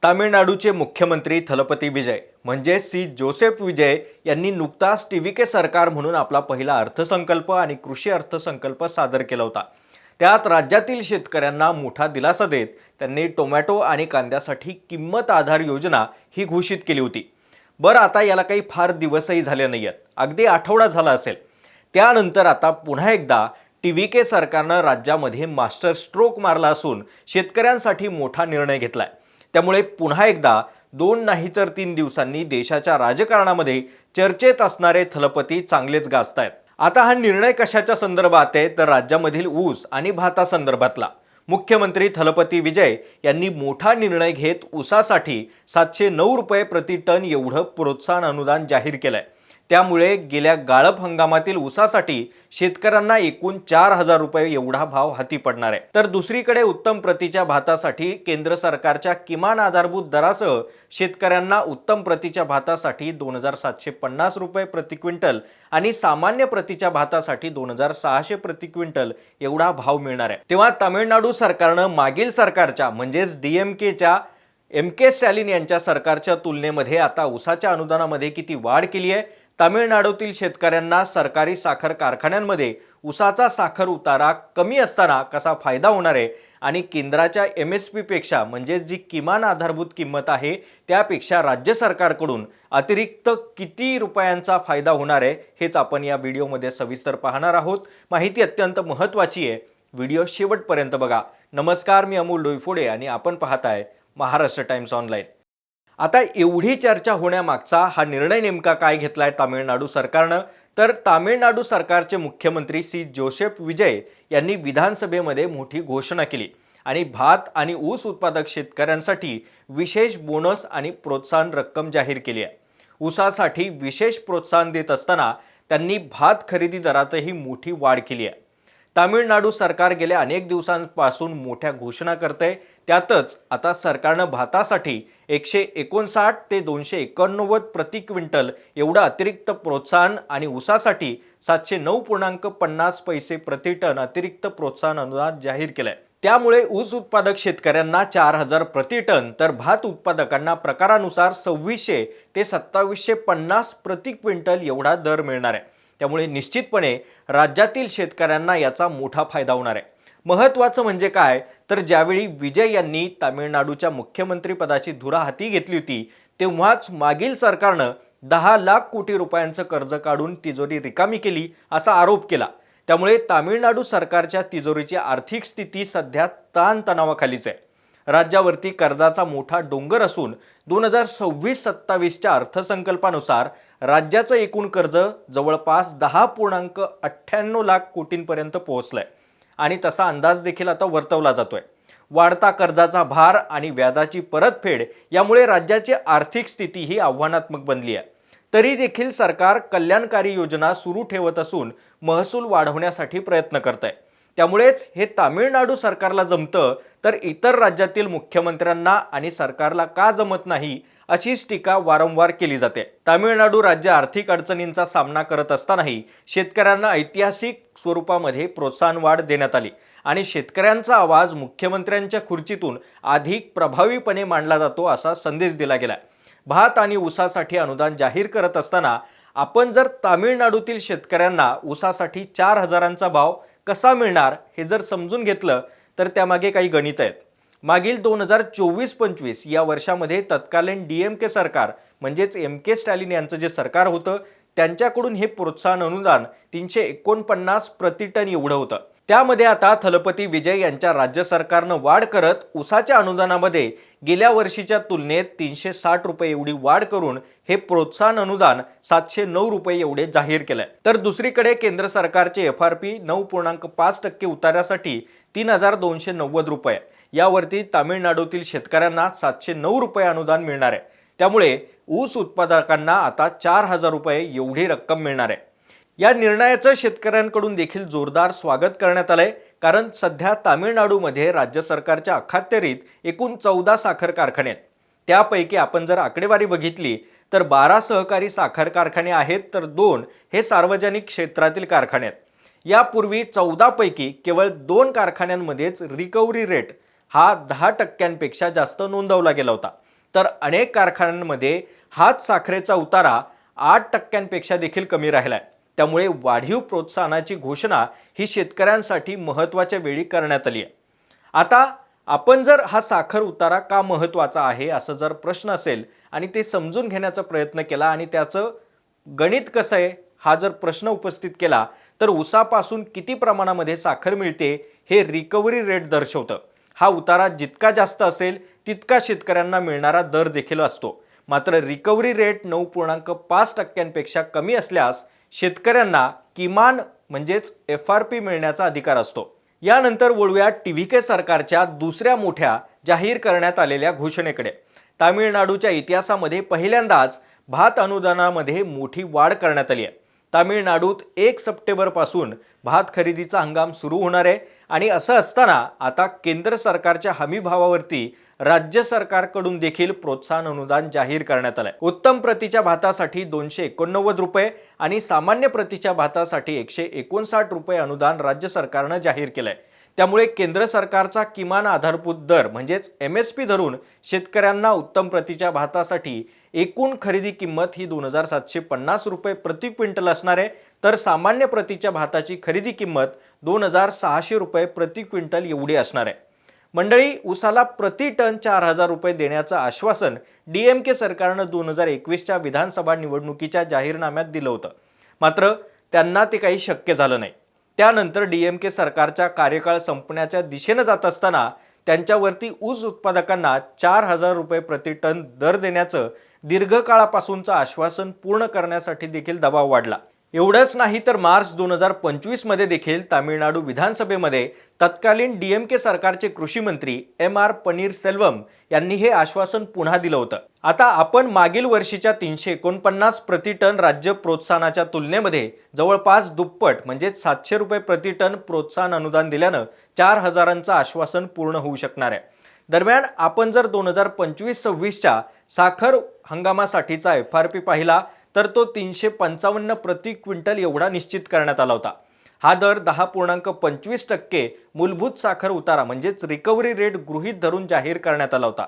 तामिळनाडूचे मुख्यमंत्री थलपती विजय म्हणजे सी जोसेफ विजय यांनी नुकताच टीव्हीके सरकार म्हणून आपला पहिला अर्थसंकल्प आणि कृषी अर्थसंकल्प सादर केला होता। त्यात राज्यातील शेतकऱ्यांना मोठा दिलासा देत त्यांनी टोमॅटो आणि कांद्यासाठी किंमत आधार योजना ही घोषित केली होती। बरं, आता याला काही फार दिवसही झाले नाहीयेत, अगदी आठवडा झाला असेल। त्यानंतर आता पुन्हा एकदा टीव्हीके सरकारनं राज्यामध्ये मास्टर स्ट्रोक मारला असून शेतकऱ्यांसाठी मोठा निर्णय घेतलाय। त्यामुळे पुन्हा एकदा 2 नाही तर 3 दिवसांनी देशाच्या राजकारणामध्ये चर्चेत असणारे थलपती चांगलेच गाजतायत। आता हा निर्णय कशाच्या संदर्भात आहे तर राज्यामधील ऊस आणि भातासंदर्भातला। मुख्यमंत्री थलपती विजय यांनी मोठा निर्णय घेत ऊसासाठी 709 रुपये प्रति टन एवढं प्रोत्साहन अनुदान जाहीर केलंय। त्यामुळे गेल्या गाळप हंगामातील ऊसासाठी शेतकऱ्यांना एकूण 4000 रुपये एवढा भाव हाती पडणार आहे। तर दुसरीकडे उत्तम प्रतीच्या भातासाठी केंद्र सरकारच्या किमान आधारभूत दरासह शेतकऱ्यांना उत्तम प्रतीच्या भातासाठी 2750 रुपये प्रति क्विंटल आणि सामान्य प्रतीच्या भातासाठी 2600 प्रति क्विंटल एवढा भाव मिळणार आहे। तेव्हा तामिळनाडू सरकारनं मागील सरकारच्या म्हणजेच डीएमकेच्या एम.के. स्टॅलिन यांच्या सरकारच्या तुलनेमध्ये आता ऊसाच्या अनुदानामध्ये किती वाढ केली आहे, तामिळनाडूतील शेतकऱ्यांना सरकारी साखर कारखान्यांमध्ये ऊसाचा साखर उतारा कमी असताना कसा फायदा होणार आहे आणि केंद्राच्या MSP पेक्षा म्हणजे जी किमान आधारभूत किंमत आहे त्यापेक्षा राज्य सरकारकडून अतिरिक्त किती रुपयांचा फायदा होणार आहे हेच आपण या व्हिडिओमध्ये सविस्तर पाहणार आहोत। माहिती अत्यंत महत्त्वाची आहे, व्हिडिओ शेवटपर्यंत बघा। नमस्कार, मी अमोल डोईफोडे आणि आपण पाहताय महाराष्ट्र टाइम्स ऑनलाइन। आता एवढी चर्चा होण्यामागचा हा निर्णय नेमका काय घेतलाय तामिळनाडू सरकारनं तर तामिळनाडू सरकारचे मुख्यमंत्री सी जोसेफ विजय यांनी विधानसभेमध्ये मोठी घोषणा केली आणि भात आणि ऊस उत्पादक शेतकऱ्यांसाठी विशेष बोनस आणि प्रोत्साहन रक्कम जाहीर केली आहे। ऊसासाठी विशेष प्रोत्साहन देत असताना त्यांनी भात खरेदी दरातही मोठी वाढ केली आहे। तामिळनाडू सरकार गेल्या अनेक दिवसांपासून मोठ्या घोषणा करते, त्यातच आता सरकारनं भातासाठी 159 ते 289 प्रति क्विंटल एवढं अतिरिक्त प्रोत्साहन आणि ऊसासाठी 709.50 पैसे प्रति टन अतिरिक्त प्रोत्साहन अनुदान जाहीर केलंय। त्यामुळे ऊस उत्पादक शेतकऱ्यांना 4000 प्रति टन तर भात उत्पादकांना प्रकारानुसार 2600 ते 2750 प्रति क्विंटल एवढा दर मिळणार आहे। त्यामुळे निश्चितपणे राज्यातील शेतकऱ्यांना याचा मोठा फायदा होणार आहे। महत्त्वाचं म्हणजे काय तर ज्यावेळी विजय यांनी तामिळनाडूच्या मुख्यमंत्री पदाची धुरा हाती घेतली होती तेव्हाच मागील सरकारनं 10 लाख कोटी रुपयांचं कर्ज काढून तिजोरी रिकामी केली असा आरोप केला। त्यामुळे तामिळनाडू सरकारच्या तिजोरीची आर्थिक स्थिती सध्या ताणतणावाखालीच आहे। राज्यावरती कर्जाचा मोठा डोंगर असून 2026-27च्या अर्थसंकल्पानुसार राज्याचं एकूण कर्ज जवळपास 10.98 लाख कोटींपर्यंत पोहोचलंय आणि तसा अंदाज देखील आता वर्तवला जातोय। वाढता कर्जाचा भार आणि व्याजाची परतफेड यामुळे राज्याची आर्थिक स्थिती ही आव्हानात्मक बनली आहे। तरी देखील सरकार कल्याणकारी योजना सुरू ठेवत असून महसूल वाढवण्यासाठी प्रयत्न करत आहे। त्यामुळेच हे तामिळनाडू सरकारला जमतं तर इतर राज्यातील मुख्यमंत्र्यांना आणि सरकारला का जमत नाही अशीच टीका वारंवार केली जाते। तामिळनाडू राज्य आर्थिक अडचणींचा सामना करत असतानाही शेतकऱ्यांना ऐतिहासिक स्वरूपामध्ये प्रोत्साहन वाढ देण्यात आली आणि शेतकऱ्यांचा आवाज मुख्यमंत्र्यांच्या खुर्चीतून अधिक प्रभावीपणे मांडला जातो असा संदेश दिला गेला। भात आणि ऊसासाठी अनुदान जाहीर करत असताना आपण जर तामिळनाडूतील शेतकऱ्यांना ऊसासाठी 4000चा भाव कसा मिळणार हे जर समजून घेतलं तर त्यामागे काही गणित आहेत। मागील 2024-25 या वर्षामध्ये तत्कालीन डीएमके सरकार म्हणजेच एम.के. स्टॅलिन यांचं जे सरकार होतं त्यांच्याकडून हे प्रोत्साहन अनुदान 349 प्रति टन एवढं होतं। त्यामध्ये आता थलपती विजय यांच्या राज्य सरकारनं वाढ करत ऊसाच्या अनुदानामध्ये गेल्या वर्षीच्या तुलनेत 360 रुपये एवढी वाढ करून हे प्रोत्साहन अनुदान 709 रुपये एवढे जाहीर केलंय। तर दुसरीकडे केंद्र सरकारचे FRP 9.5% उतार्यासाठी 3290 रुपये यावरती तामिळनाडूतील शेतकऱ्यांना 709 रुपये अनुदान मिळणार आहे। त्यामुळे ऊस उत्पादकांना आता 4000 रुपये एवढी रक्कम मिळणार आहे। या निर्णयाचं शेतकऱ्यांकडून देखील जोरदार स्वागत करण्यात आलंय, कारण सध्या तामिळनाडूमध्ये राज्य सरकारच्या अखत्यारीत एकूण 14 साखर कारखाने आहेत। त्यापैकी आपण जर आकडेवारी बघितली तर 12 सहकारी साखर कारखाने आहेत तर 2 हे सार्वजनिक क्षेत्रातील कारखाने आहेत। यापूर्वी 14 पैकी केवळ 2 कारखान्यांमध्येच रिकव्हरी रेट हा 10% जास्त नोंदवला गेला होता। तर अनेक कारखान्यांमध्ये हाच साखरेचा उतारा 8% देखील कमी राहिलाय। त्यामुळे वाढीव प्रोत्साहनाची घोषणा ही शेतकऱ्यांसाठी महत्त्वाच्या वेळी करण्यात आली आहे। आता आपण जर हा साखर उतारा का महत्त्वाचा आहे असं जर प्रश्न असेल आणि ते समजून घेण्याचा प्रयत्न केला आणि त्याचं गणित कसं आहे हा जर प्रश्न उपस्थित केला तर ऊसापासून किती प्रमाणामध्ये साखर मिळते हे रिकव्हरी रेट दर्शवतं। हा उतारा जितका जास्त असेल तितका शेतकऱ्यांना मिळणारा दर देखील असतो। मात्र रिकव्हरी रेट 9.5%पेक्षा कमी असल्यास शेतकऱ्यांना किमान म्हणजेच FRP मिळण्याचा अधिकार असतो। यानंतर वळूया TVK सरकारच्या दुसऱ्या मोठ्या जाहीर करण्यात आलेल्या घोषणेकडे। तामिळनाडूच्या इतिहासामध्ये पहिल्यांदाच भात अनुदानामध्ये मोठी वाढ करण्यात आली आहे। तामिळनाडूत 1 सप्टेंबरपासून भात खरेदीचा हंगाम सुरू होणार आहे आणि असं असताना आता केंद्र सरकारच्या हमी भावावरती राज्य सरकारकडून देखील प्रोत्साहन अनुदान जाहीर करण्यात आलंय। उत्तम प्रतीच्या भातासाठी 289 रुपये आणि सामान्य प्रतीच्या भातासाठी 159 रुपये अनुदान राज्य सरकारनं जाहीर केलंय। त्यामुळे केंद्र सरकारचा किमान आधारभूत दर म्हणजेच MSP धरून शेतकऱ्यांना उत्तम प्रतीच्या भातासाठी एकूण खरेदी किंमत ही 2750 रुपये प्रति क्विंटल असणार आहे, तर सामान्य प्रतीच्या भाताची खरेदी किंमत 2600 रुपये प्रति क्विंटल एवढी असणार आहे। मंडळी, ऊसाला प्रति टन 4000 रुपये देण्याचं आश्वासन DMK सरकारनं 2021च्या विधानसभा निवडणुकीच्या जाहीरनाम्यात दिलं होतं। मात्र त्यांना ते काही शक्य झालं नाही। त्यानंतर DMK सरकारच्या कार्यकाळ संपण्याच्या दिशेने जात असताना त्यांच्यावरती ऊस उत्पादकांना 4000 रुपये प्रति टन दर देण्याचं दीर्घकाळापासूनचं आश्वासन पूर्ण करण्यासाठी देखील दबाव वाढला। एवढंच नाही तर मार्च 2025 मध्ये देखील तामिळनाडू विधानसभेमध्ये तत्कालीन DMK सरकारचे कृषी मंत्री MR पनीरसेल्वम यांनी हे आश्वासन पुन्हा दिलं होतं। आता आपण मागील वर्षीच्या 349 प्रति टन राज्य प्रोत्साहनाच्या तुलनेमध्ये जवळपास दुप्पट म्हणजे 700 रुपये प्रति टन प्रोत्साहन अनुदान दिल्यानं 4000चं आश्वासन पूर्ण होऊ शकणार आहे। दरम्यान आपण जर 2025-26च्या साखर हंगामासाठीचा FRP पाहिला तर तो 355 प्रति क्विंटल एवढा निश्चित करण्यात आला होता। हा दर 10.25% मूलभूत साखर उतारा म्हणजेच रिकव्हरी रेट गृहीत धरून जाहीर करण्यात आला होता।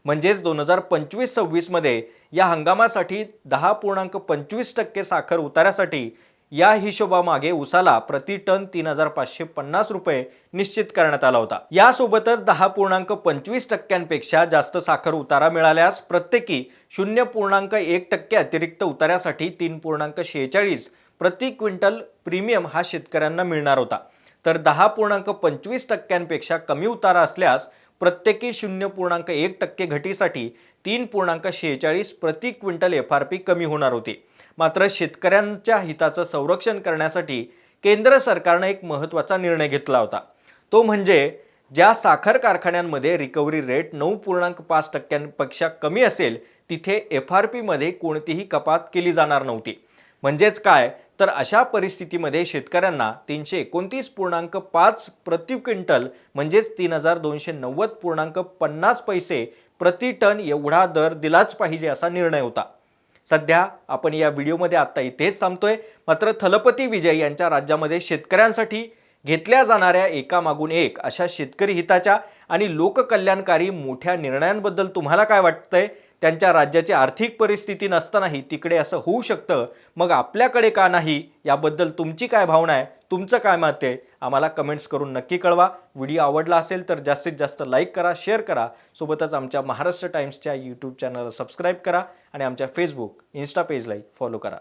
म्हणजेच 2025-26 मध्ये या हंगामासाठी 10.25% साखर उताऱ्यासाठी या हिशोबामागे ऊसाला प्रति टन 3550 रुपये निश्चित करण्यात आला होता। यासोबतच 10.25%पेक्षा जास्त साखर उतारा मिळाल्यास प्रत्येकी 0.1% अतिरिक्त उताऱ्यासाठी 3.46 प्रति क्विंटल प्रीमियम हा शेतकऱ्यांना मिळणार होता। तर 10.25%पेक्षा कमी उतारा असल्यास प्रत्येकी 0.1% घटीसाठी 3.46 प्रति क्विंटल FRP कमी होणार होती। मात्र शेतकऱ्यांच्या हिताचं संरक्षण करण्यासाठी केंद्र सरकारने एक महत्त्वाचा निर्णय घेतला होता। तो म्हणजे ज्या साखर कारखान्यांमध्ये रिकव्हरी रेट 9.5%पेक्षा कमी असेल तिथे FRP मध्ये कोणतीही कपात केली जाणार नव्हती। म्हणजेच काय तर अशा परिस्थितीमध्ये शेतकऱ्यांना 329.5 प्रति क्विंटल म्हणजेच 3290.50 पैसे प्रति टन एवढा दर दिलाच पाहिजे असा निर्णय होता। सध्या आपण या व्हिडिओमध्ये आता इथेच थांबतोय। मात्र थलपती विजय यांच्या राज्यामध्ये शेतकऱ्यांसाठी घेतल्या जाणाऱ्या एकामागून एक अशा शेतकरी हिताच्या आणि लोककल्याणकारी मोठ्या निर्णयांबद्दल तुम्हाला काय वाटतंय? त्यांच्या राज्याची आर्थिक परिस्थिती नसतानाही तिकडे असं होऊ शकतं, मग आपल्याकडे का नाही? याबद्दल तुमची काय भावना आहे? तुमचं काय मत आहे? आम्हाला कमेंट्स करून नक्की कळवा। व्हिडिओ आवडला असेल तर जास्तीत जास्त लाईक करा, शेअर करा। सोबतच आमच्या महाराष्ट्र टाइम्सच्या YouTube चॅनलला सबस्क्राईब करा आणि आमच्या Facebook, Insta पेजलाही फॉलो करा।